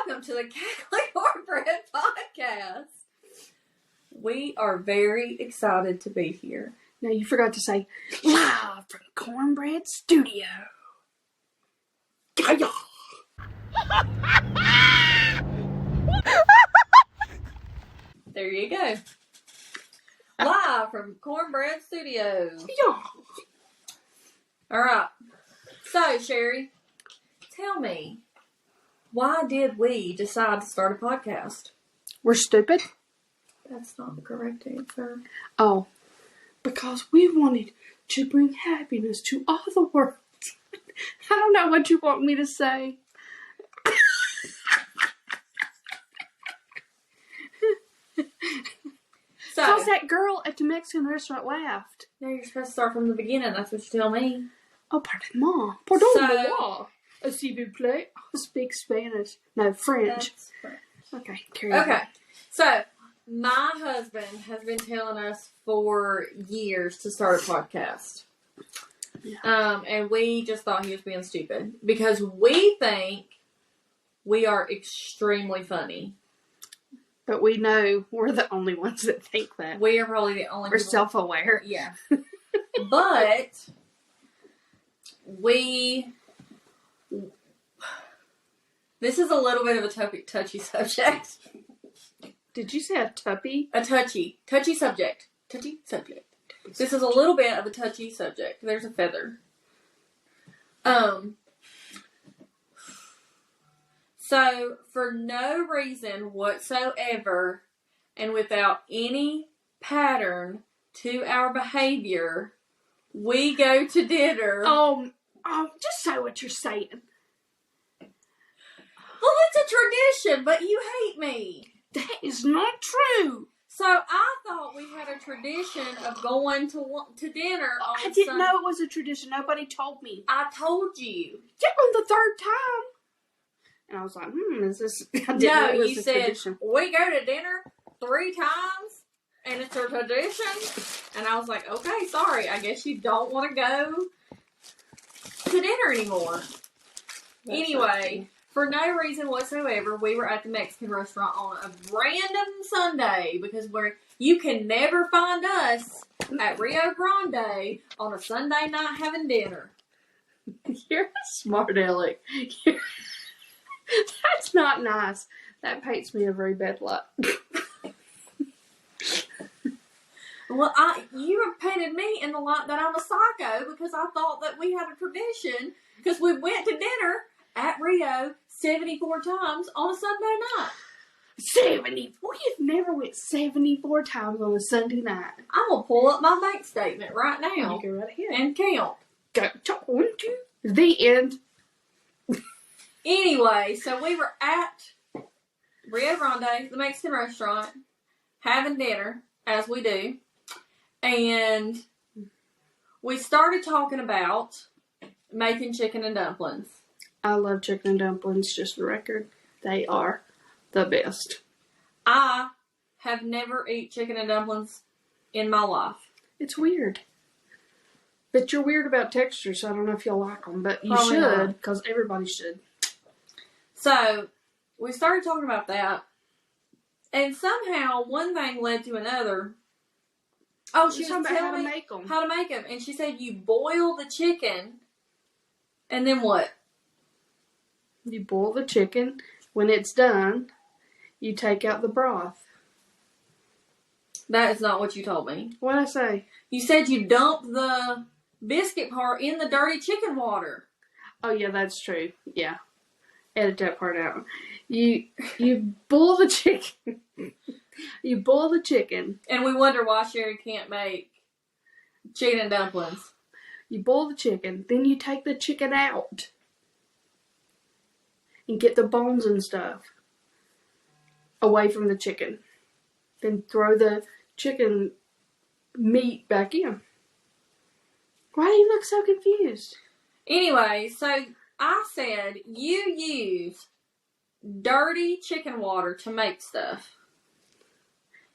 welcome to the Cackling Cornbread Podcast. We are very excited to be here. Now, you forgot to say, live from Cornbread Studio. Hiya. There you go. Live from Cornbread Studio. Yeah. All right. So, Sherry, tell me, why did we decide to start a podcast? We're stupid? That's not the correct answer. Oh, because we wanted to bring happiness to all the world. I don't know what you want me to say. So, Because that girl at the Mexican restaurant laughed. now you're supposed to start from the beginning. That's what you tell me. Oh, pardon-moi. Pardon-moi. So- S'il vous plaît. I speak Spanish. No, French. That's correct. Okay, carry on. Okay. So, my husband has been telling us for years to start a podcast. Yeah. And we just thought he was being stupid because we think we are extremely funny. But we know we're the only ones that think that. We are probably the only We're people. self-aware. Yeah. But this is a little bit of a touchy subject. Did you say a tuppy? A touchy subject. Touchy subject. This is a little bit of a touchy subject. There's a feather. So, for no reason whatsoever, and without any pattern to our behavior, we go to dinner. Just say what you're saying. Well, it's a tradition, but you hate me. That is not true. So, I thought we had a tradition of going to dinner on I didn't Sunday. know it was a tradition. Nobody told me. I told you. Yeah, on the third time. And I was like, is this... I didn't know No, it was you a said, tradition. we go to dinner 3 times, and it's a tradition. And I was like, okay, sorry, I guess you don't want to go to dinner anymore. Anyway, for no reason whatsoever, we were at the Mexican restaurant on a random Sunday, because you can never find us at Rio Grande on a Sunday night having dinner. You're a smart aleck. That's not nice. That paints me a very bad light. Well, you have painted me in the light that I'm a psycho because I thought that we had a tradition because we went to dinner at Rio 74 times on a Sunday night. 74? You've never went 74 times on a Sunday night. I'm going to pull up my bank statement right now You go right ahead. and count. Go. 1, 2. The end. Anyway, so we were at Rio Grande, the Mexican restaurant, having dinner, as we do. And we started talking about making chicken and dumplings. I love chicken and dumplings, just for the record. They are the best. I have never eaten chicken and dumplings in my life. It's weird. But you're weird about texture, so I don't know if you'll like them. But you Probably should, not. because everybody should. So, we started talking about that. And somehow, one thing led to another. Oh, she was talking about how to telling me make them. how to make them. And she said you boil the chicken. And then what? You boil the chicken. When it's done, you take out the broth. That is not what you told me. What'd I say? You said you dump the biscuit part in the dirty chicken water. Oh, yeah, that's true. Yeah. Edit that part out. You boil the chicken. You boil the chicken. And we wonder why Sherry can't make chicken and dumplings. You boil the chicken. Then you take the chicken out. And get the bones and stuff away from the chicken. Then throw the chicken meat back in. Why do you look so confused? Anyway, so I said you use dirty chicken water to make stuff.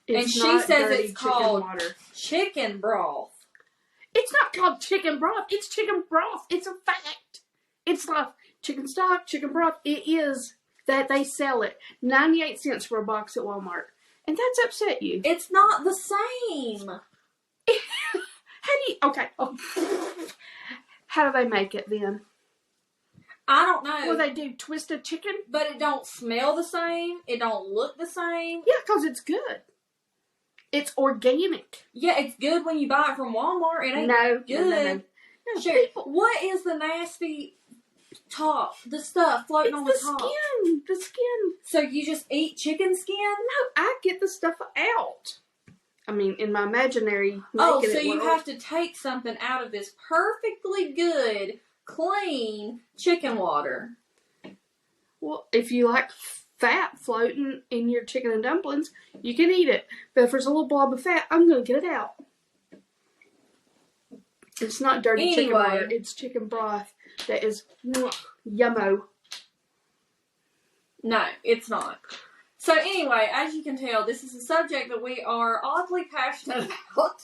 And she not says dirty it's chicken called water. chicken broth. It's not called chicken broth. It's chicken broth. It's a fact. It's like chicken stock, chicken broth. It is that they sell it 98 cents for a box at Walmart. And that's upset you. It's not the same. How do you... Okay. Oh. How do they make it then? I don't know. Well, they do twisted chicken? But it don't smell the same. It don't look the same. Yeah, because it's good. It's organic. Yeah, it's good when you buy it from Walmart. It ain't good. No, Sure. people, What is the nasty top? The stuff floating on the top. The skin. So you just eat chicken skin? No, I get the stuff out. I mean, in my imaginary. Oh, so you have to take something out of this perfectly good, clean chicken water. Well, if you like fat floating in your chicken and dumplings, you can eat it. But if there's a little blob of fat, I'm going to get it out. It's not dirty chicken water. It's chicken broth that is yummo. No, it's not. So anyway, as you can tell, this is a subject that we are oddly passionate about.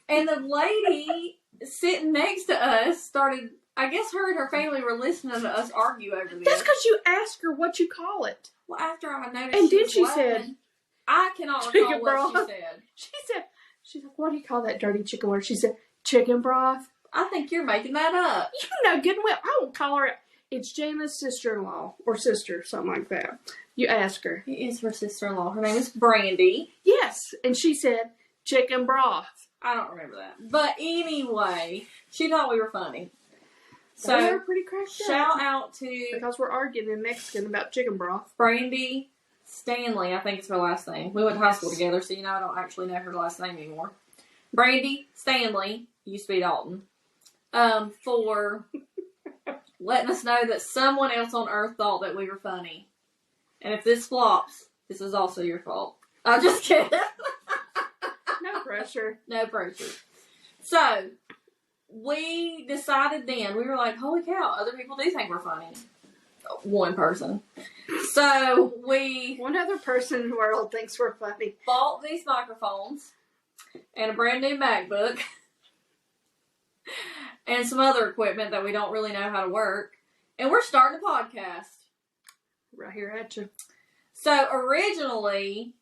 And the lady sitting next to us started, I guess her and her family were listening to us argue over this. That's because you asked her what you call it. Well, after I noticed and then she laughing, said, I cannot recall what she said. She's like, what do you call that dirty chicken water? She said, chicken broth. I think you're making that up. You know good and well. I won't call her. It's Jana's sister-in-law or sister, something like that. You ask her. It is her sister-in-law. Her name is Brandy. Yes, and she said chicken broth. I don't remember that. But anyway, she thought we were funny. So we were pretty cracked up. Shout out to... Because we're arguing in Mexican about chicken broth. Brandy Stanley, I think it's her last name. We went to high school together, so I don't actually know her last name anymore. Brandy Stanley, used to be Dalton, for letting us know that someone else on Earth thought that we were funny. And if this flops, this is also your fault. I'm just kidding. No pressure. No pressure. So, we decided then, we were like, holy cow, other people do think we're funny. One person. So, one other person in the world thinks we're funny. Bought these microphones and a brand new MacBook and some other equipment that we don't really know how to work. And we're starting a podcast. Right here at you. So originally,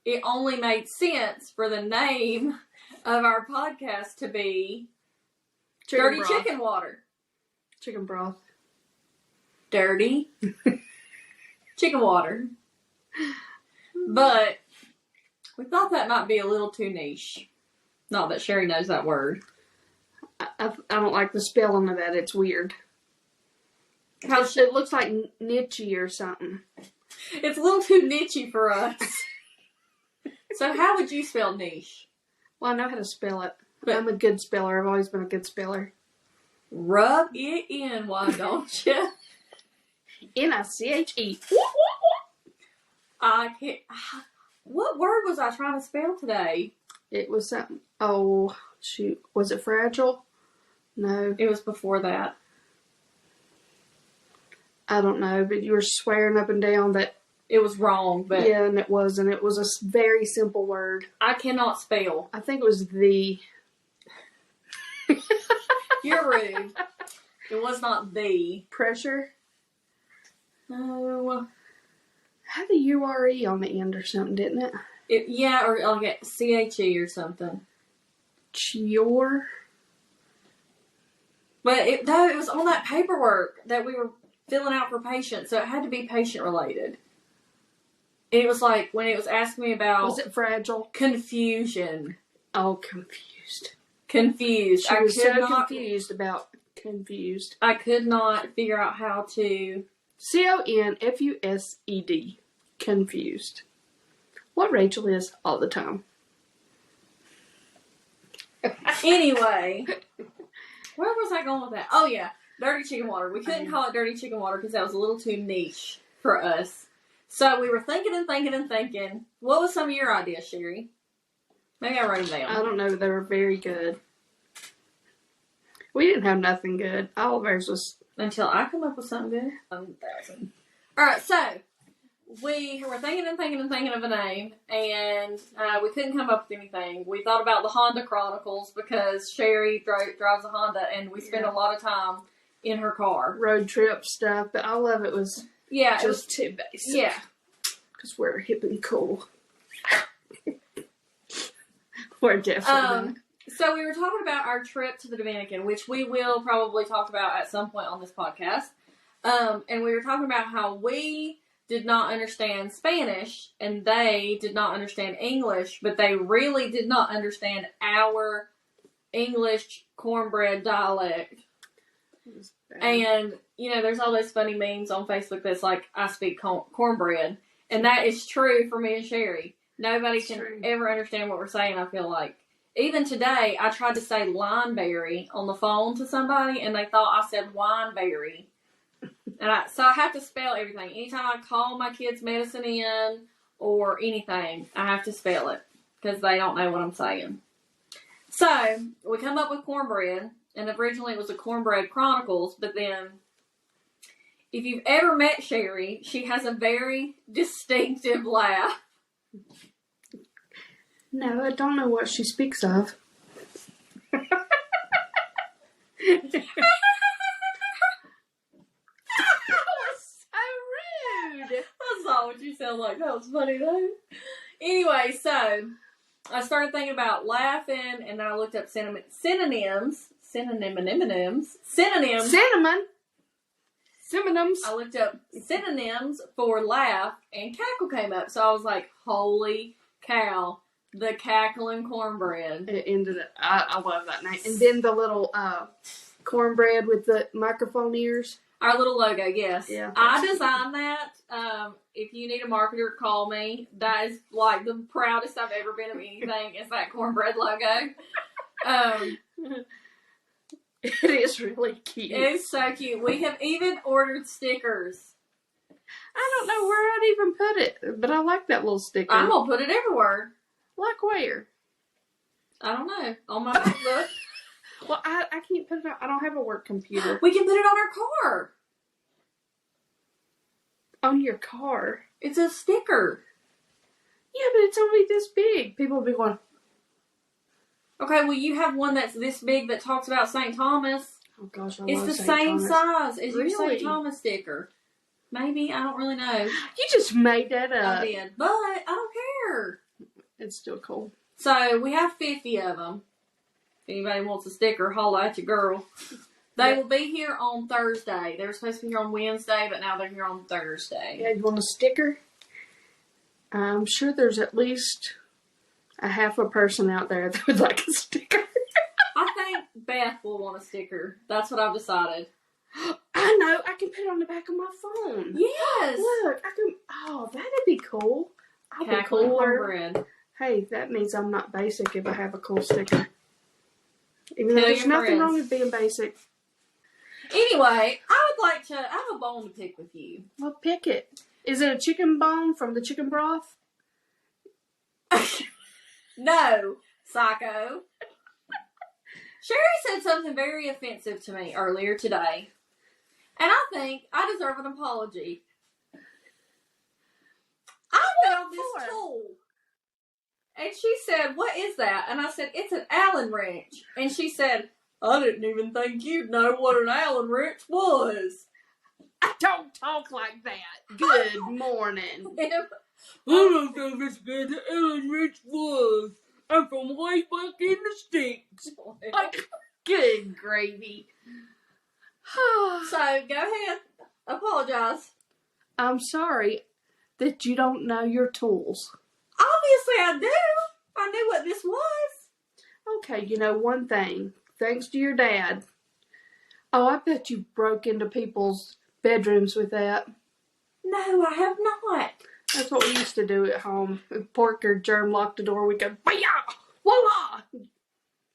it only made sense for the name of our podcast to be Dirty Chicken Water. Chicken broth. Dirty Chicken Water. But we thought that might be a little too niche. Not that Sherry knows that word. I don't like the spelling of that. It's weird. It looks like niche or something. It's a little too niche for us. So how would you spell niche? Well, I know how to spell it. But I'm a good speller. I've always been a good speller. Rub it in, why don't you? N-I-C-H-E. I can't... What word was I trying to spell today? It was something... Oh, shoot. Was it fragile? No. It was before that. I don't know, but you were swearing up and down that... It was wrong, but... Yeah, and it wasn't. It was a very simple word. I cannot spell. I think it was the... You're rude. It was not the. Pressure? No. Had a U-R-E on the end or something, didn't it? Yeah, or like a C-H-E or something. Chior? But it was on that paperwork that we were filling out for patients, so it had to be patient related. And it was like when it was asking me about... Was it fragile? Confusion. Oh, confused. Confused. She was so confused about confused. I could not figure out how to... C-O-N-F-U-S-E-D. Confused. What Rachel is all the time. Anyway, where was I going with that? Oh yeah, Dirty Chicken Water. We couldn't call it Dirty Chicken Water because that was a little too niche for us. So we were thinking and thinking and thinking. What was some of your ideas, Sherry? Maybe I wrote them down. I don't know. They were very good. We didn't have nothing good. All of ours was... Until I come up with something good. 1,000. Alright, so we were thinking and thinking and thinking of a name, and we couldn't come up with anything. We thought about the Honda Chronicles because Sherry drives a Honda, and we spend a lot of time in her car. Road trip stuff, but all of it was... Yeah. Just too basic. Yeah. Because we're hip and cool. We're definitely not. So we were talking about our trip to the Dominican, which we will probably talk about at some point on this podcast. And we were talking about how we did not understand Spanish and they did not understand English, but they really did not understand our English cornbread dialect. And, you know, there's all those funny memes on Facebook that's like, I speak cornbread. And that is true for me and Sherry. Nobody can ever understand what we're saying, I feel like. Even today, I tried to say lineberry on the phone to somebody, and they thought I said wineberry. So I have to spell everything. Anytime I call my kids' medicine in or anything, I have to spell it because they don't know what I'm saying. So we come up with cornbread, and originally it was a Cornbread Chronicles, but then if you've ever met Sherry, she has a very distinctive laugh. No, I don't know what she speaks of. That was so rude. That's not what you sound like. That was funny though. Anyway, so I started thinking about laughing, and then I looked up synonyms. I looked up synonyms for laugh, and cackle came up. So I was like, holy cow, the cackling cornbread. It ended up, I love that name. And then the little cornbread with the microphone ears. Our little logo, yes. Yeah. I designed that. If you need a marketer, call me. That is like the proudest I've ever been of anything is that cornbread logo. It is really cute. It's so cute. We have even ordered stickers. I don't know where I'd even put it, but I like that little sticker. I'm going to put it everywhere. Like where? I don't know. On my MacBook. Well, I can't put it on. I don't have a work computer. We can put it on our car. On your car? It's a sticker. Yeah, but it's only this big. People will be going, okay, well, you have one that's this big that talks about St. Thomas. oh gosh, it's the same size as your St. Thomas sticker. Maybe. I don't really know. You just made that up. I did. But I don't care. It's still cool. So, we have 50 of them. If anybody wants a sticker, holla at your girl. They will be here on Thursday. They were supposed to be here on Wednesday, but now they're here on Thursday. Yeah, you want a sticker? I'm sure there's at least a half a person out there that would like a sticker. I think Beth will want a sticker. That's what I've decided. I know. I can put it on the back of my phone. Yes. Look, I can. Oh, that'd be cool. I'll be Cackling cooler. cornbread. Hey, that means I'm not basic if I have a cool sticker. Even though Tell there's your nothing friends. wrong with being basic. Anyway, I would like to. I have a bone to pick with you. Well, pick it. Is it a chicken bone from the chicken broth? No, psycho. Sherry said something very offensive to me earlier today. And I think I deserve an apology. I found this tool. And she said, what is that? And I said, it's an Allen wrench. And she said, I didn't even think you'd know what an Allen wrench was. I don't talk like that. Good morning. I don't know if it's good an Allen wrench was. I'm from way back in the sticks. Good gravy. So, go ahead. Apologize. I'm sorry that you don't know your tools. Obviously, I do. I knew what this was. Okay, you know one thing. Thanks to your dad. Oh, I bet you broke into people's bedrooms with that. No, I have not. That's what we used to do at home. If Pork or Germ locked the door, we'd go, "Baya! Voila!"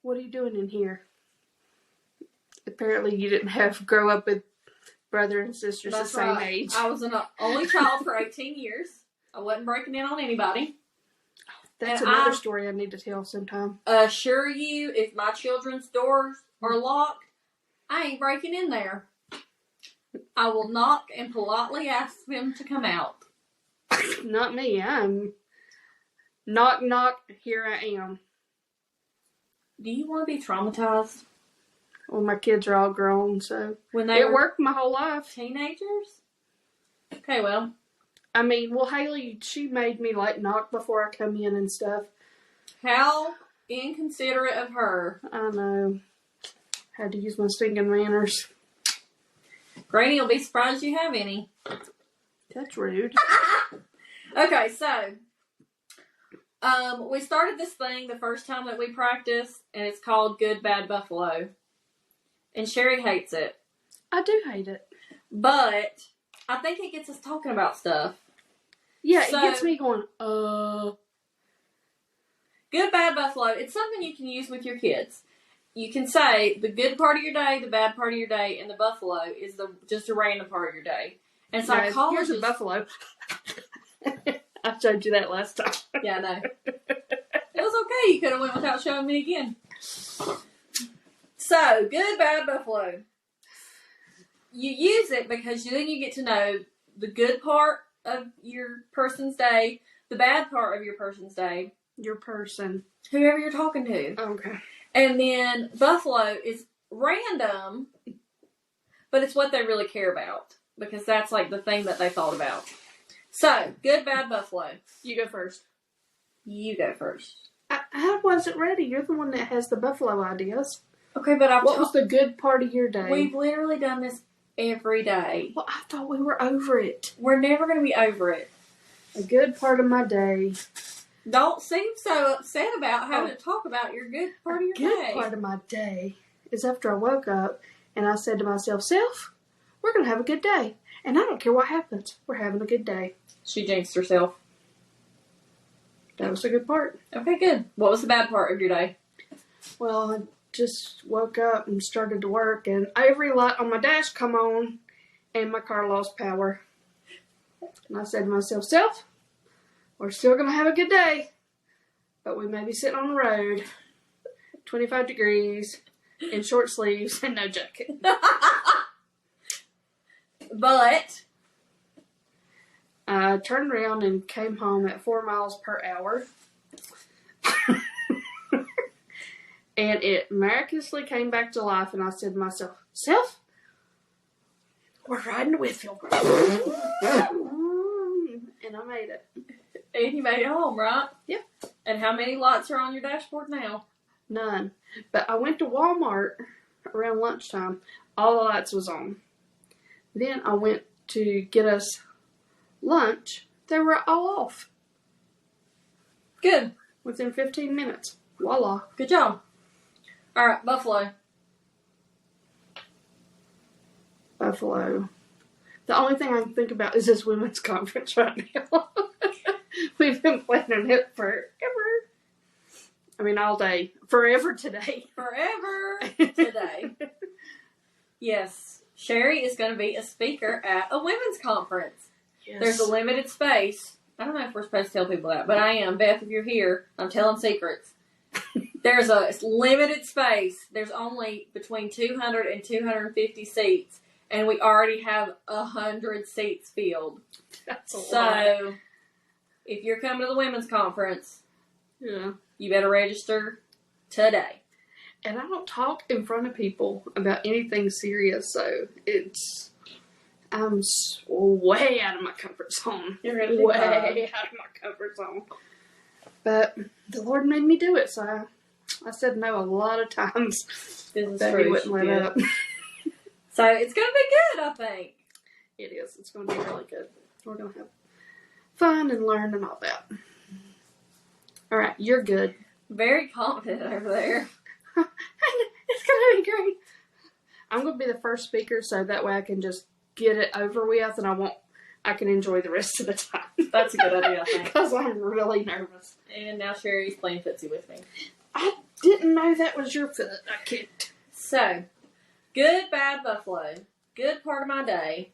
What are you doing in here? Apparently you didn't grow up with brother and sisters That's the same right. age. I was an only child for 18 years. I wasn't breaking in on anybody. That's and another story I need to tell sometime. Assure you, if my children's doors are locked, I ain't breaking in there. I will knock and politely ask them to come out. Not me. I'm knock knock. Here I am. Do you want to be traumatized? Well, my kids are all grown, so When they it were worked my whole life. teenagers? Okay, well. I mean, well, Haley, she made me like knock before I come in and stuff. How inconsiderate of her. I know. Had to use my stinking manners. Granny will be surprised you have any. That's rude. Okay, so we started this thing the first time that we practiced, and it's called Good Bad Buffalo. And Sherry hates it. I do hate it. But I think it gets us talking about stuff. Yeah, So, it gets me going, Good Bad Buffalo, it's something you can use with your kids. You can say the good part of your day, the bad part of your day, and the buffalo is just a random part of your day. And psychologists... Here's a buffalo. I showed you that last time. Yeah, I know. It was okay. You could have went without showing me again. So, Good Bad Buffalo. You use it because then you get to know the good part of your person's day, the bad part of your person's day. Your person. Whoever you're talking to. Okay. And then buffalo is random, but it's what they really care about. Because that's like the thing that they thought about. So, Good Bad Buffalo. You go first. You go first. I wasn't ready. You're the one that has the buffalo ideas. Okay, but what was the good part of your day? We've literally done this every day. Well, I thought we were over it. We're never going to be over it. A good part of my day. Don't seem so upset about having to talk about your good part of your day. A good part of my day is after I woke up and I said to myself, Self, we're going to have a good day. And I don't care what happens. We're having a good day. She jinxed herself. That was the good part. Okay, good. What was the bad part of your day? Well, I just woke up and started to work, and every light on my dash come on, and my car lost power. And I said to myself, Self, we're still going to have a good day, but we may be sitting on the road, 25 degrees, in short sleeves, and no jacket. But I turned around and came home at 4 miles per hour. And it miraculously came back to life, and I said to myself, Self, we're riding to Whitfield. And I made it. And you made it home, right? Yep. And how many lights are on your dashboard now? None. But I went to Walmart around lunchtime. All the lights was on. Then I went to get us lunch. They were all off. Good. Within 15 minutes. Voila. Good job. All right, Buffalo. Buffalo. The only thing I can think about is this women's conference right now. We've been planning it forever. I mean, all day. Forever today. Forever today. Yes. Sherry is going to be a speaker at a women's conference. Yes. There's a limited space. I don't know if we're supposed to tell people that, but I am. Beth, if you're here, I'm telling secrets. There's a limited space. There's only between 200 and 250 seats, and we already have 100 seats filled. That's a lot. So, if you're coming to the women's conference, Yeah. you better register today. And I don't talk in front of people about anything serious, so I'm way out of my comfort zone. You're gonna do way out of my comfort zone. But the Lord made me do it, so I said no a lot of times. This is But true. He wouldn't let up. So it's gonna be good, I think. It is. It's going to be really good. We're going to have fun and learn and all that. All right, you're good. Very confident over there. It's going to be great. I'm going to be the first speaker, so that way I can just get it over with, and I can enjoy the rest of the time. That's a good idea, I think. Because I'm really nervous. And now Sherry's playing footsie with me. I didn't know that was your foot. I kicked. So, Good Bad Buffalo. Good part of my day.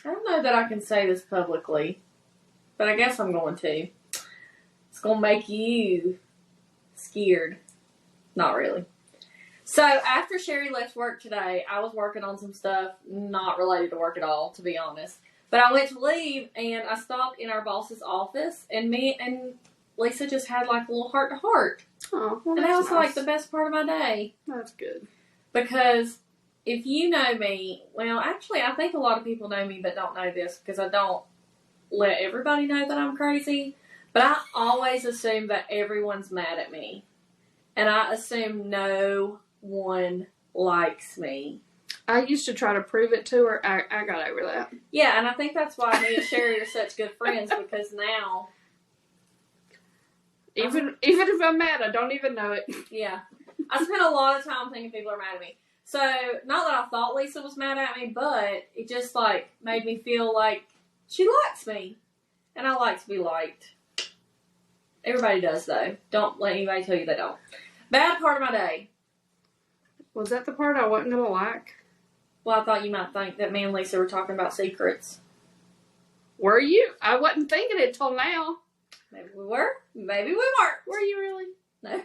I don't know that I can say this publicly, but I guess I'm going to. It's going to make you scared. Not really. So, after Sherry left work today, I was working on some stuff not related to work at all, to be honest. But I went to leave, and I stopped in our boss's office, and me and Lisa just had like a little heart-to-heart. Oh, well, And that was that's like nice. the best part of my day. That's good. Because if you know me, well, actually, I think a lot of people know me but don't know this because I don't let everybody know that I'm crazy. But I always assume that everyone's mad at me. And I assume no one likes me. I used to try to prove it to her. I got over that. Yeah, and I think that's why me and Sherry are such good friends, because now... Even if I'm mad, I don't even know it. Yeah. I spent a lot of time thinking people are mad at me. So, not that I thought Lisa was mad at me, but it just, like, made me feel like she likes me. And I like to be liked. Everybody does, though. Don't let anybody tell you they don't. Bad part of my day. Was that the part I wasn't going to like? Well, I thought you might think that me and Lisa were talking about secrets. Were you? I wasn't thinking it till now. Maybe we were. Maybe we weren't. Were you really? No.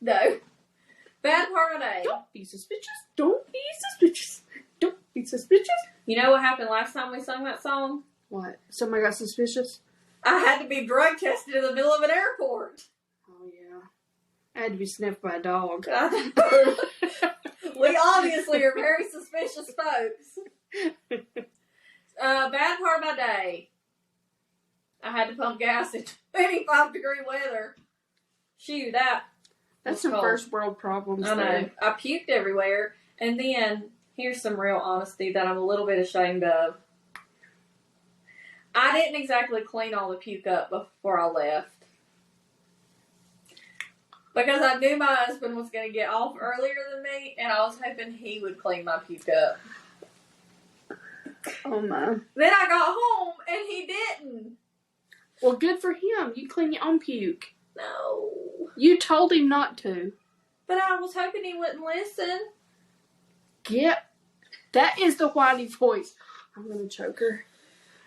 No. Bad part of my day. Don't be suspicious. Don't be suspicious. Don't be suspicious. You know what happened last time we sung that song? What? Somebody got suspicious? I had to be drug tested in the middle of an airport. Oh, yeah. I had to be sniffed by a dog. We obviously are very suspicious folks. Bad part of my day. I had to pump gas in 25-degree weather. Shoot, that's some cold. first world problems. I know. There. I puked everywhere. And then, here's some real honesty that I'm a little bit ashamed of. I didn't exactly clean all the puke up before I left. Because I knew my husband was going to get off earlier than me, and I was hoping he would clean my puke up. Oh, my. Then I got home, and he didn't. Well, good for him. You clean your own puke. No. You told him not to. But I was hoping he wouldn't listen. Yep. That is the whiny voice. I'm going to choke her.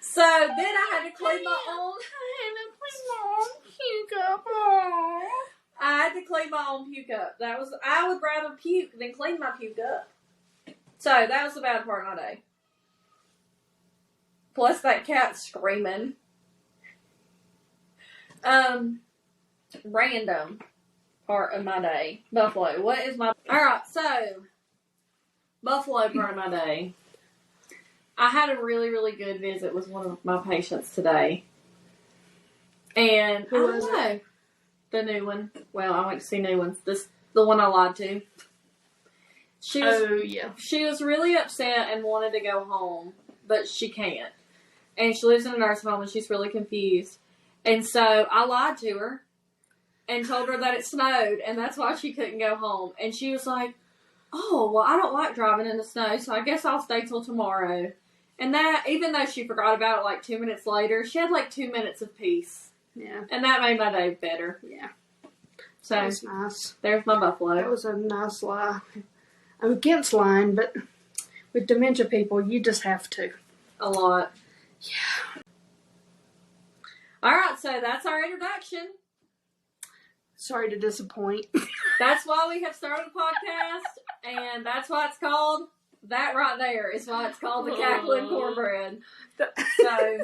So then I had to clean my own. Puke up. Aww. I had to clean my own puke up. I would rather puke than clean my puke up. So that was the bad part of my day. Plus that cat screaming. Random part of my day. Buffalo. What is my... Alright, so Buffalo part of my day. I had a really, really good visit with one of my patients today. And Who was it? The new one. Well, I went to see new ones. The one I lied to. She was really upset and wanted to go home, but she can't. And she lives in a nursing home and she's really confused. And so I lied to her and told her that it snowed and that's why she couldn't go home. And she was like, oh, well, I don't like driving in the snow, so I guess I'll stay till tomorrow. And that, even though she forgot about it like 2 minutes later, she had like 2 minutes of peace. Yeah. And that made my day better. Yeah. So, that was nice. There's my Buffalo. That was a nice lie. I'm against lying, but with dementia people, you just have to. A lot. Yeah. Alright, so that's our introduction. Sorry to disappoint. That's why we have started a podcast, and that's why it's called, that right there is why it's called the Cackling Cornbread. So...